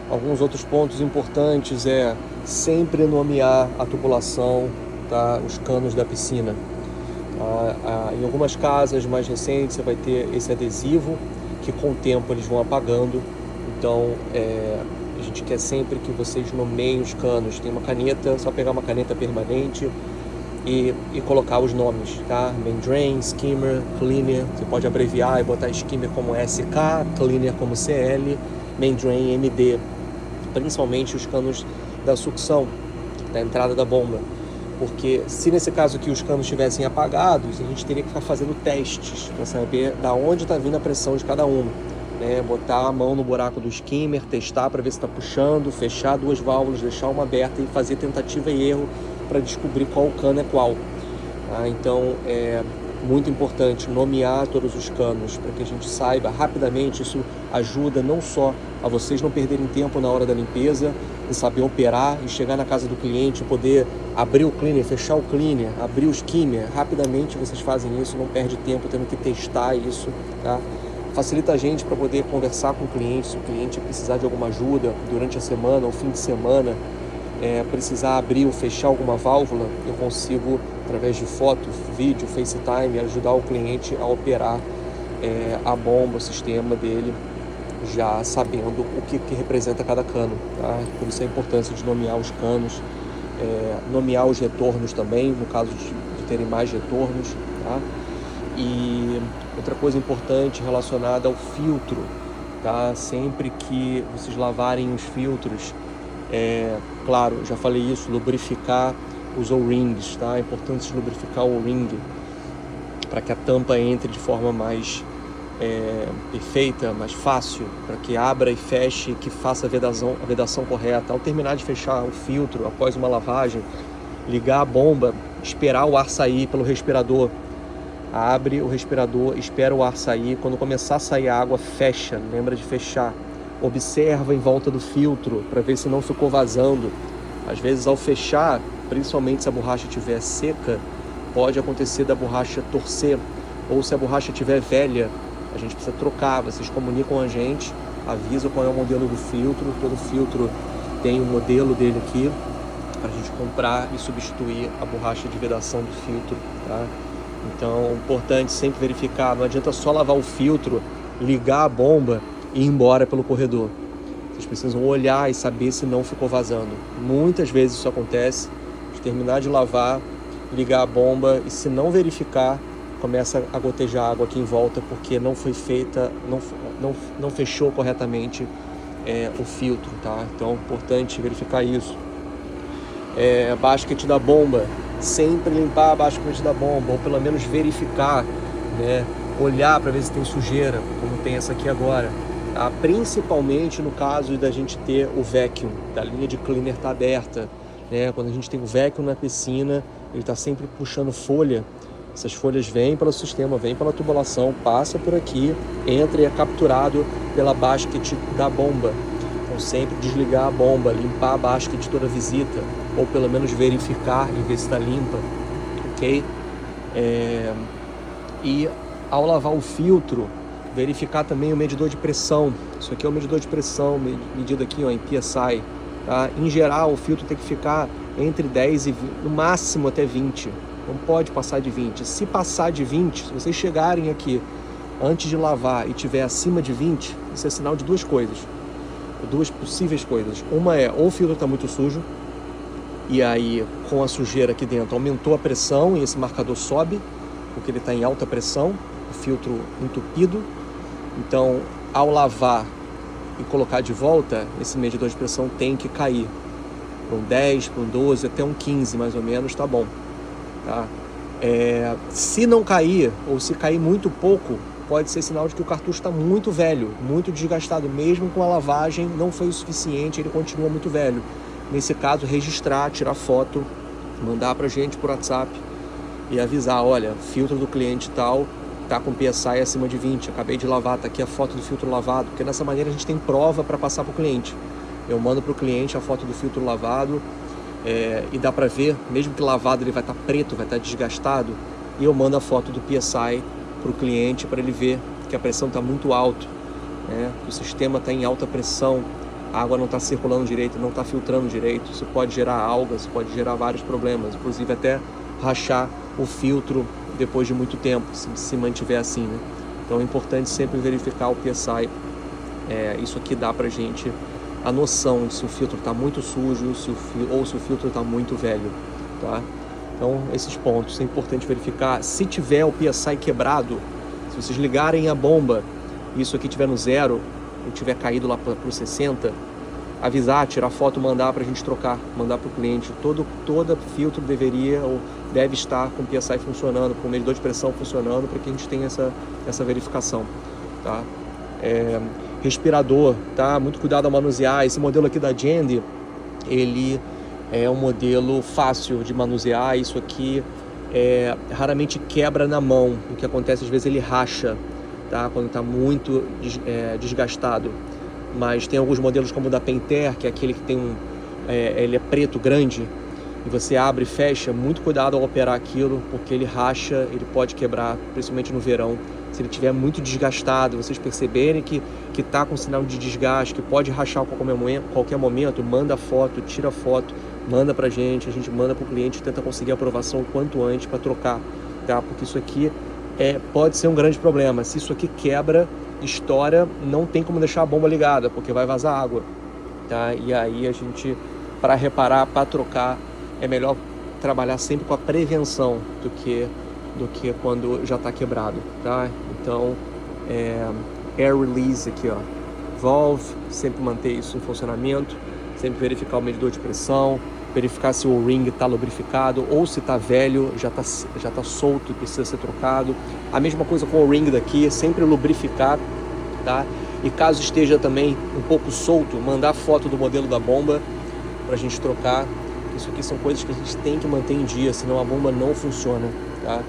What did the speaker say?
Alguns outros pontos importantes é sempre nomear a tubulação, tá? Os canos da piscina. Em algumas casas mais recentes você vai ter esse adesivo que com o tempo eles vão apagando. Então a gente quer sempre que vocês nomeiem os canos. Tem uma caneta, só pegar uma caneta permanente e colocar os nomes, tá? Main Drain, Skimmer, Cleaner. Você pode abreviar e botar Skimmer como SK, Cleaner como CL, Main Drain MD. Principalmente os canos da sucção, da entrada da bomba. Porque se nesse caso aqui os canos estivessem apagados, a gente teria que ficar fazendo testes para saber da onde está vindo a pressão de cada um, né? Botar a mão no buraco do skimmer, testar para ver se está puxando, fechar duas válvulas, deixar uma aberta e fazer tentativa e erro para descobrir qual cano é qual. Então é muito importante nomear todos os canos para que a gente saiba rapidamente. Isso ajuda não só a vocês não perderem tempo na hora da limpeza, e saber operar e chegar na casa do cliente, poder abrir o cleaner, fechar o cleaner, abrir o skimmer. Rapidamente vocês fazem isso, não perde tempo tendo que testar isso, tá? Facilita a gente para poder conversar com o cliente, se o cliente precisar de alguma ajuda durante a semana ou fim de semana, precisar abrir ou fechar alguma válvula, eu consigo, através de foto, vídeo, FaceTime, ajudar o cliente a operar a bomba, o sistema dele, já sabendo o que representa cada cano, tá? Por isso a importância de nomear os canos, nomear os retornos também, no caso de terem mais retornos, tá? E outra coisa importante relacionada ao filtro, tá? Sempre que vocês lavarem os filtros, claro, já falei isso, lubrificar os O-rings, tá? É importante lubrificar o O-ring para que a tampa entre de forma mais perfeita, mais fácil, para que abra e feche, que faça a vedação correta. Ao terminar de fechar o filtro, após uma lavagem, ligar a bomba, esperar o ar sair pelo respirador. Abre o respirador, espera o ar sair. Quando começar a sair a água, fecha, lembra de fechar. Observa em volta do filtro para ver se não ficou vazando. Às vezes, ao fechar, principalmente se a borracha estiver seca, pode acontecer da borracha torcer, ou se a borracha estiver velha, a gente precisa trocar. Vocês comunicam a gente, avisam qual é o modelo do filtro. Todo filtro tem o modelo dele aqui para a gente comprar e substituir a borracha de vedação do filtro, tá? Então, importante sempre verificar. Não adianta só lavar o filtro, ligar a bomba e ir embora pelo corredor. Vocês precisam olhar e saber se não ficou vazando. Muitas vezes isso acontece, de terminar de lavar, ligar a bomba e, se não verificar, começa a gotejar água aqui em volta, porque não foi feita, não fechou corretamente o filtro, tá? Então é importante verificar isso. Basket da bomba, sempre limpar a basket da bomba, ou pelo menos verificar, né? Olhar para ver se tem sujeira, como tem essa aqui agora, tá? Principalmente no caso da gente ter o vacuum, da linha de cleaner tá aberta, né? Quando a gente tem o vacuum na piscina, ele está sempre puxando folha. Essas folhas vêm pelo sistema, vêm pela tubulação, passa por aqui, entra e é capturado pela basket da bomba. Então sempre desligar a bomba, limpar a basket toda visita, ou pelo menos verificar e ver se está limpa, ok? E ao lavar o filtro, verificar também o medidor de pressão. Isso aqui é o medidor de pressão, medido aqui, ó, em PSI, tá? Em geral, o filtro tem que ficar entre 10 e 20, no máximo até 20. Não pode passar de 20. Se passar de 20, se vocês chegarem aqui antes de lavar e tiver acima de 20, isso é sinal de duas coisas. Duas possíveis coisas. Uma é, ou o filtro está muito sujo, e aí com a sujeira aqui dentro aumentou a pressão e esse marcador sobe, porque ele está em alta pressão, o filtro entupido. Então, ao lavar e colocar de volta, esse medidor de pressão tem que cair para um 10, para um 12, até um 15 mais ou menos, tá bom. Tá? Se não cair, ou se cair muito pouco, pode ser sinal de que o cartucho está muito velho, muito desgastado. Mesmo com a lavagem, não foi o suficiente, ele continua muito velho. Nesse caso, registrar, tirar foto, mandar pra gente por WhatsApp e avisar: olha, filtro do cliente tal tá com PSI acima de 20, acabei de lavar, tá aqui a foto do filtro lavado. Porque dessa maneira a gente tem prova para passar pro cliente. Eu mando pro cliente a foto do filtro lavado, e dá para ver, mesmo que lavado ele vai estar preto, vai estar desgastado, e eu mando a foto do PSI para o cliente para ele ver que a pressão está muito alta, né? Que o sistema está em alta pressão, a água não está circulando direito, não está filtrando direito. Isso pode gerar algas, isso pode gerar vários problemas, inclusive até rachar o filtro depois de muito tempo, se mantiver assim, né? Então é importante sempre verificar o PSI. Isso aqui dá pra gente a noção de se o filtro está muito sujo ou se o filtro está muito velho, tá? Então esses pontos é importante verificar. Se tiver o PSI quebrado, se vocês ligarem a bomba e isso aqui tiver no 0 ou tiver caído lá para o 60, avisar, tirar foto, mandar para a gente trocar, mandar para o cliente. Todo filtro deveria ou deve estar com o PSI funcionando, com o medidor de pressão funcionando, para que a gente tenha essa verificação, tá? Respirador, tá? Muito cuidado ao manusear. Esse modelo aqui da Jandy, ele é um modelo fácil de manusear. Isso aqui raramente quebra na mão. O que acontece às vezes ele racha, tá? Quando está muito desgastado. Mas tem alguns modelos como o da Pentair, que é aquele que tem ele é preto, grande, e você abre e fecha. Muito cuidado ao operar aquilo, porque ele racha, ele pode quebrar, principalmente no verão. Se ele estiver muito desgastado, vocês perceberem que está com sinal de desgaste, que pode rachar a qualquer momento, manda foto, tira foto, manda pra gente, a gente manda pro cliente, tenta conseguir a aprovação o quanto antes para trocar, tá? Porque isso aqui pode ser um grande problema. Se isso aqui quebra, estoura, não tem como deixar a bomba ligada, porque vai vazar água, tá? E aí a gente, para reparar, para trocar, é melhor trabalhar sempre com a prevenção do que quando já está quebrado, tá? Então, air release aqui, ó, valve, sempre manter isso em funcionamento, sempre verificar o medidor de pressão, verificar se o ring está lubrificado ou se está velho, já tá solto e precisa ser trocado. A mesma coisa com o ring daqui, sempre lubrificar, tá? E caso esteja também um pouco solto, mandar foto do modelo da bomba para a gente trocar. Isso aqui são coisas que a gente tem que manter em dia, senão a bomba não funciona, tá?